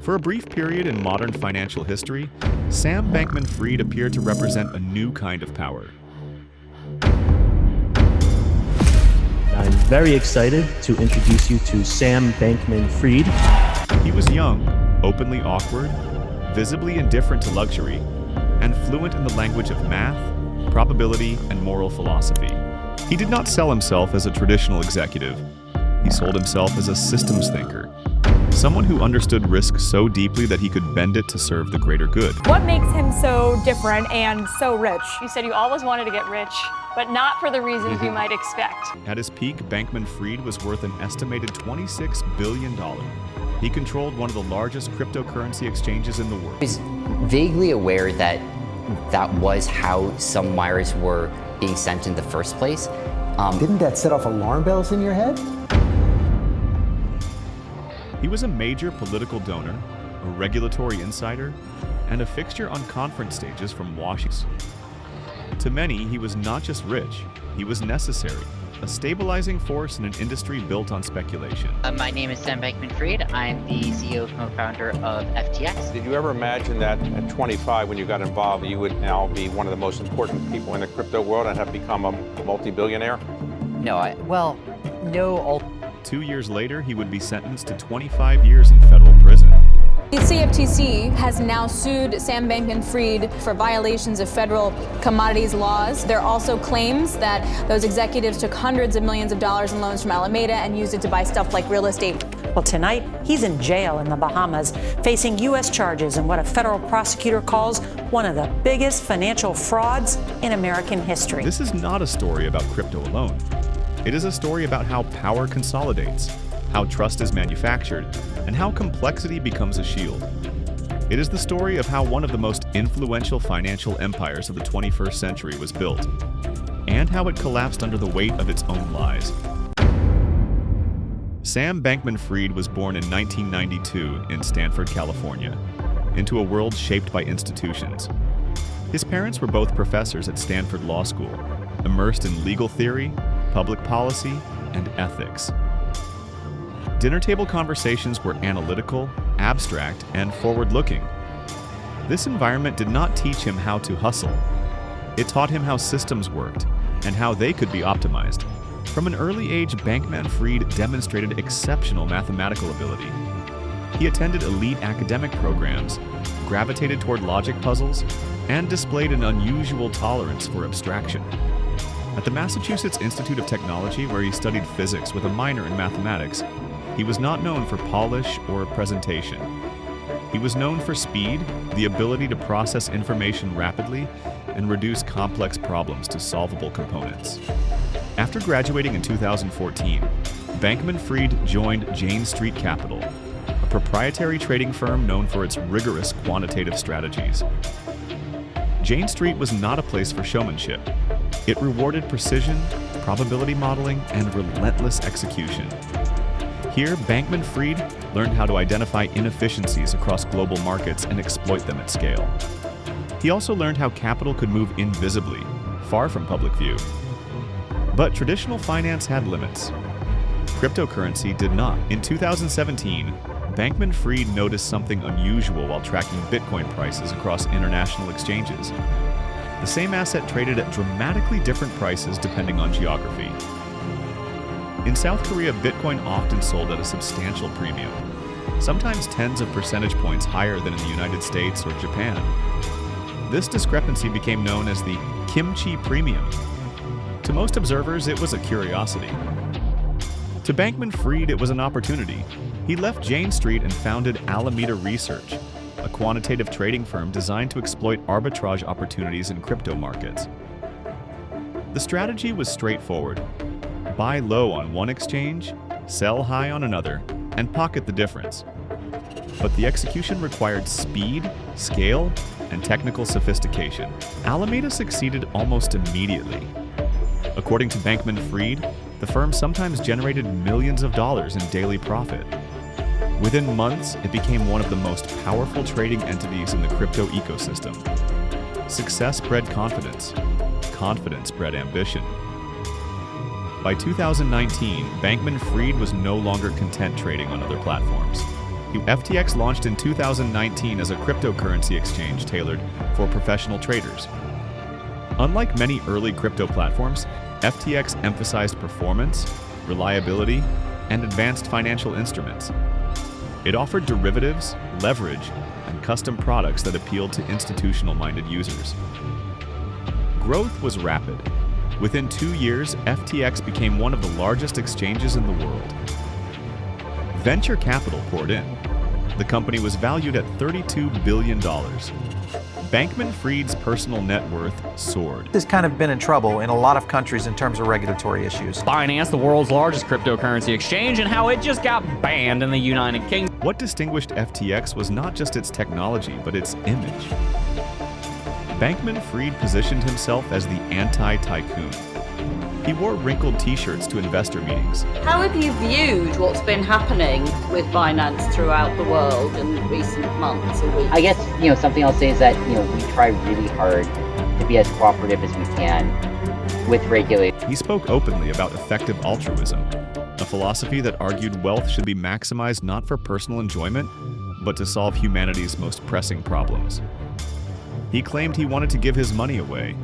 For a brief period in modern financial history, Sam Bankman-Fried appeared to represent a new kind of power. I'm very excited to introduce you to Sam Bankman-Fried. He was young, openly awkward, visibly indifferent to luxury, and fluent in the language of math, probability, and moral philosophy. He did not sell himself as a traditional executive. He sold himself as a systems thinker, someone who understood risk so deeply that he could bend it to serve the greater good. What makes him so different and so rich? You said you always wanted to get rich, but not for the reasons you might expect. At his peak, Bankman-Fried was worth an estimated $26 billion. He controlled one of the largest cryptocurrency exchanges in the world. I was vaguely aware that that was how some wires were being sent in the first place. Didn't that set off alarm bells in your head? He was a major political donor, a regulatory insider, and a fixture on conference stages from Washington. To many, he was not just rich, he was necessary, a stabilizing force in an industry built on speculation. My name is Sam Bankman-Fried. I'm the CEO and co-founder of FTX. Did you ever imagine that at 25, when you got involved, you would now be one of the most important people in the crypto world and have become a multi-billionaire? No, no. 2 years later, he would be sentenced to 25 years in federal prison. The CFTC has now sued Sam Bankman-Fried for violations of federal commodities laws. There are also claims that those executives took hundreds of millions of dollars in loans from Alameda and used it to buy stuff like real estate. Well, tonight, he's in jail in the Bahamas, facing U.S. charges in what a federal prosecutor calls one of the biggest financial frauds in American history. This is not a story about crypto alone. It is a story about how power consolidates, how trust is manufactured, and how complexity becomes a shield. It is the story of how one of the most influential financial empires of the 21st century was built, and how it collapsed under the weight of its own lies. Sam Bankman-Fried was born in 1992 in Stanford, California, into a world shaped by institutions. His parents were both professors at Stanford Law School, immersed in legal theory, public policy, and ethics. Dinner table conversations were analytical, abstract, and forward-looking. This environment did not teach him how to hustle. It taught him how systems worked and how they could be optimized. From an early age, Bankman-Fried demonstrated exceptional mathematical ability. He attended elite academic programs, gravitated toward logic puzzles, and displayed an unusual tolerance for abstraction. At the Massachusetts Institute of Technology, where he studied physics with a minor in mathematics, he was not known for polish or presentation. He was known for speed, the ability to process information rapidly, and reduce complex problems to solvable components. After graduating in 2014, Bankman-Fried joined Jane Street Capital, a proprietary trading firm known for its rigorous quantitative strategies. Jane Street was not a place for showmanship. It rewarded precision, probability modeling, and relentless execution. Here, Bankman-Fried learned how to identify inefficiencies across global markets and exploit them at scale. He also learned how capital could move invisibly, far from public view. But traditional finance had limits. Cryptocurrency did not. In 2017, Bankman-Fried noticed something unusual while tracking Bitcoin prices across international exchanges. The same asset traded at dramatically different prices depending on geography. In South Korea, Bitcoin often sold at a substantial premium, sometimes tens of percentage points higher than in the United States or Japan. This discrepancy became known as the kimchi premium. To most observers, it was a curiosity. To Bankman-Fried, it was an opportunity. He left Jane Street and founded Alameda Research, a quantitative trading firm designed to exploit arbitrage opportunities in crypto markets. The strategy was straightforward. Buy low on one exchange, sell high on another, and pocket the difference. But the execution required speed, scale, and technical sophistication. Alameda succeeded almost immediately. According to Bankman-Fried, the firm sometimes generated millions of dollars in daily profit. Within months, it became one of the most powerful trading entities in the crypto ecosystem. Success bred confidence. Confidence bred ambition. By 2019, Bankman-Fried was no longer content trading on other platforms. FTX launched in 2019 as a cryptocurrency exchange tailored for professional traders. Unlike many early crypto platforms, FTX emphasized performance, reliability, and advanced financial instruments. It offered derivatives, leverage, and custom products that appealed to institutional-minded users. Growth was rapid. Within 2 years, FTX became one of the largest exchanges in the world. Venture capital poured in. The company was valued at $32 billion. Bankman-Fried's personal net worth soared. Has kind of been in trouble in a lot of countries in terms of regulatory issues. Binance, the world's largest cryptocurrency exchange, and how it just got banned in the United Kingdom. What distinguished FTX was not just its technology, but its image. Bankman-Fried positioned himself as the anti-tycoon. He wore wrinkled t-shirts to investor meetings. How have you viewed what's been happening with Binance throughout the world in recent months or weeks? I guess, something I'll say is that, we try really hard to be as cooperative as we can with regulators. He spoke openly about effective altruism, a philosophy that argued wealth should be maximized not for personal enjoyment, but to solve humanity's most pressing problems. He claimed he wanted to give his money away.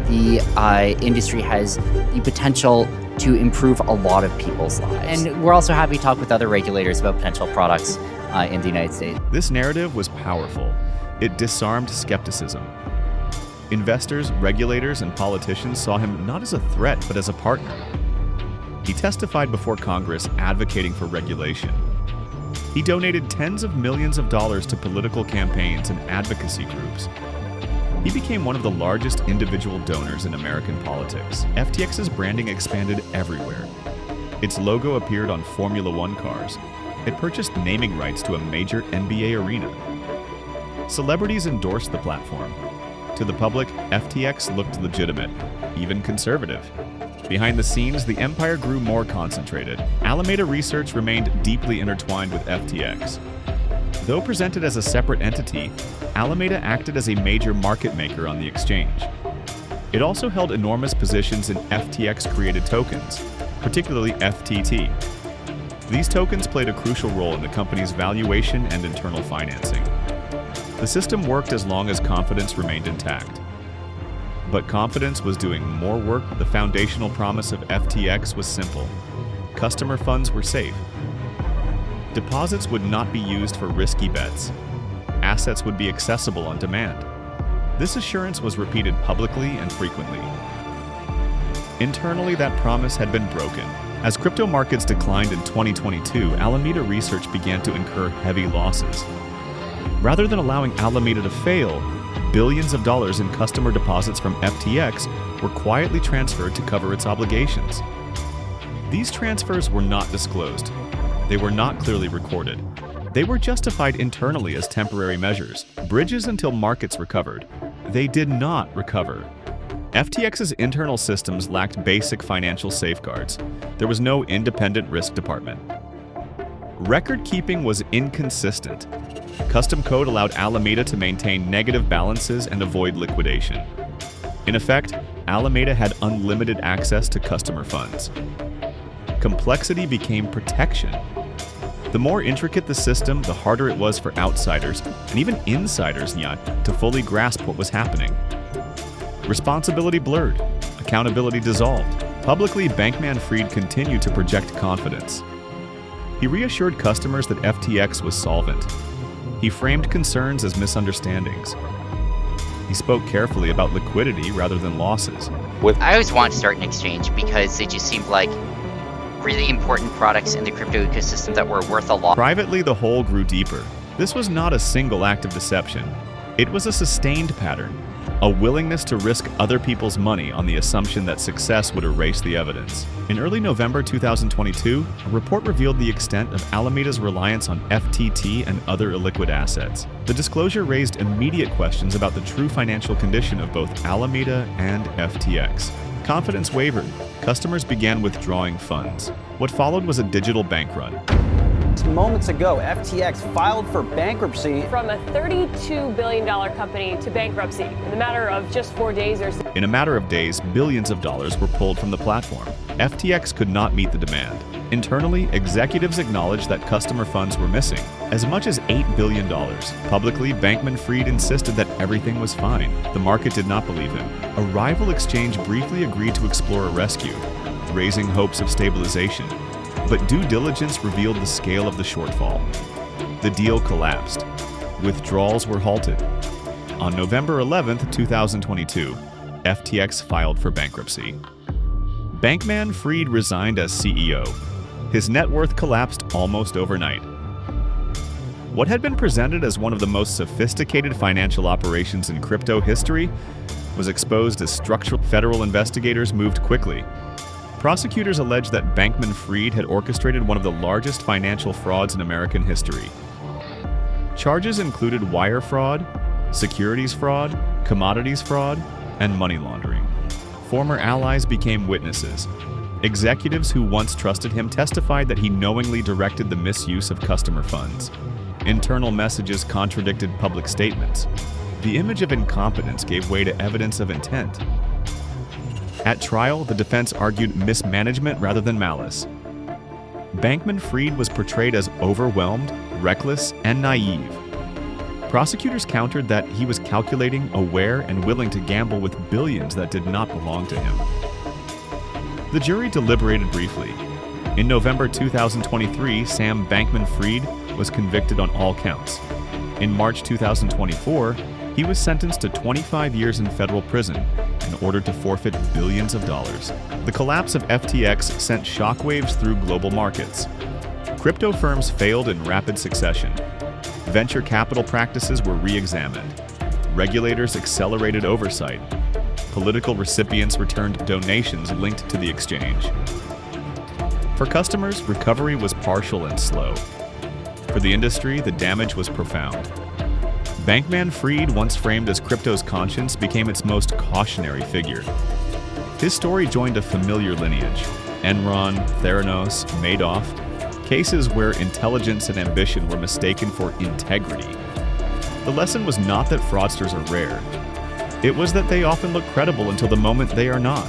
The industry has the potential to improve a lot of people's lives. And we're also happy to talk with other regulators about potential products in the United States. This narrative was powerful. It disarmed skepticism. Investors, regulators, and politicians saw him not as a threat, but as a partner. He testified before Congress advocating for regulation. He donated tens of millions of dollars to political campaigns and advocacy groups. He became one of the largest individual donors in American politics. FTX's branding expanded everywhere. Its logo appeared on Formula One cars. It purchased naming rights to a major NBA arena. Celebrities endorsed the platform. To the public, FTX looked legitimate, even conservative. Behind the scenes, the empire grew more concentrated. Alameda Research remained deeply intertwined with FTX. Though presented as a separate entity, Alameda acted as a major market maker on the exchange. It also held enormous positions in FTX-created tokens, particularly FTT. These tokens played a crucial role in the company's valuation and internal financing. The system worked as long as confidence remained intact. But confidence was doing more work. The foundational promise of FTX was simple. Customer funds were safe. Deposits would not be used for risky bets. Assets would be accessible on demand. This assurance was repeated publicly and frequently. Internally, that promise had been broken. As crypto markets declined in 2022, Alameda Research began to incur heavy losses. Rather than allowing Alameda to fail, billions of dollars in customer deposits from FTX were quietly transferred to cover its obligations. These transfers were not disclosed. They were not clearly recorded. They were justified internally as temporary measures, bridges until markets recovered. They did not recover. FTX's internal systems lacked basic financial safeguards. There was no independent risk department. Record keeping was inconsistent. Custom code allowed Alameda to maintain negative balances and avoid liquidation. In effect, Alameda had unlimited access to customer funds. Complexity became protection. The more intricate the system, the harder it was for outsiders, and even insiders to fully grasp what was happening. Responsibility blurred, accountability dissolved. Publicly, Bankman-Fried continued to project confidence. He reassured customers that FTX was solvent. He framed concerns as misunderstandings. He spoke carefully about liquidity rather than losses. I always wanted to start an exchange because they just seemed like really important products in the crypto ecosystem that were worth a lot. Privately, the hole grew deeper. This was not a single act of deception. It was a sustained pattern, a willingness to risk other people's money on the assumption that success would erase the evidence. In early November 2022, a report revealed the extent of Alameda's reliance on FTT and other illiquid assets. The disclosure raised immediate questions about the true financial condition of both Alameda and FTX. Confidence wavered. Customers began withdrawing funds. What followed was a digital bank run. Moments ago, FTX filed for bankruptcy. From a $32 billion company to bankruptcy in a matter of just 4 days or so. In a matter of days, billions of dollars were pulled from the platform. FTX could not meet the demand. Internally, executives acknowledged that customer funds were missing, as much as $8 billion. Publicly, Bankman-Fried insisted that everything was fine. The market did not believe him. A rival exchange briefly agreed to explore a rescue, raising hopes of stabilization. But due diligence revealed the scale of the shortfall. The deal collapsed. Withdrawals were halted. On November 11, 2022, FTX filed for bankruptcy. Bankman-Fried resigned as CEO. His net worth collapsed almost overnight. What had been presented as one of the most sophisticated financial operations in crypto history was exposed as structural. Federal investigators moved quickly. Prosecutors alleged that Bankman-Fried had orchestrated one of the largest financial frauds in American history. Charges included wire fraud, securities fraud, commodities fraud, and money laundering. Former allies became witnesses. Executives who once trusted him testified that he knowingly directed the misuse of customer funds. Internal messages contradicted public statements. The image of incompetence gave way to evidence of intent. At trial, the defense argued mismanagement rather than malice. Bankman-Fried was portrayed as overwhelmed, reckless, and naive. Prosecutors countered that he was calculating, aware, and willing to gamble with billions that did not belong to him. The jury deliberated briefly. In November 2023, Sam Bankman-Fried was convicted on all counts. In March 2024, he was sentenced to 25 years in federal prison and ordered to forfeit billions of dollars. The collapse of FTX sent shockwaves through global markets. Crypto firms failed in rapid succession. Venture capital practices were re-examined. Regulators accelerated oversight. Political recipients returned donations linked to the exchange. For customers, recovery was partial and slow. For the industry, the damage was profound. Bankman-Fried, once framed as crypto's conscience, became its most cautionary figure. His story joined a familiar lineage: Enron, Theranos, Madoff, cases where intelligence and ambition were mistaken for integrity. The lesson was not that fraudsters are rare. It was that they often look credible until the moment they are not.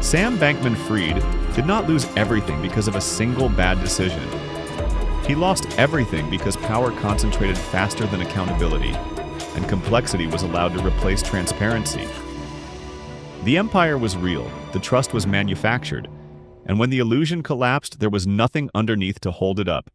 Sam Bankman-Fried did not lose everything because of a single bad decision. He lost everything because power concentrated faster than accountability, and complexity was allowed to replace transparency. The empire was real, the trust was manufactured, and when the illusion collapsed, there was nothing underneath to hold it up.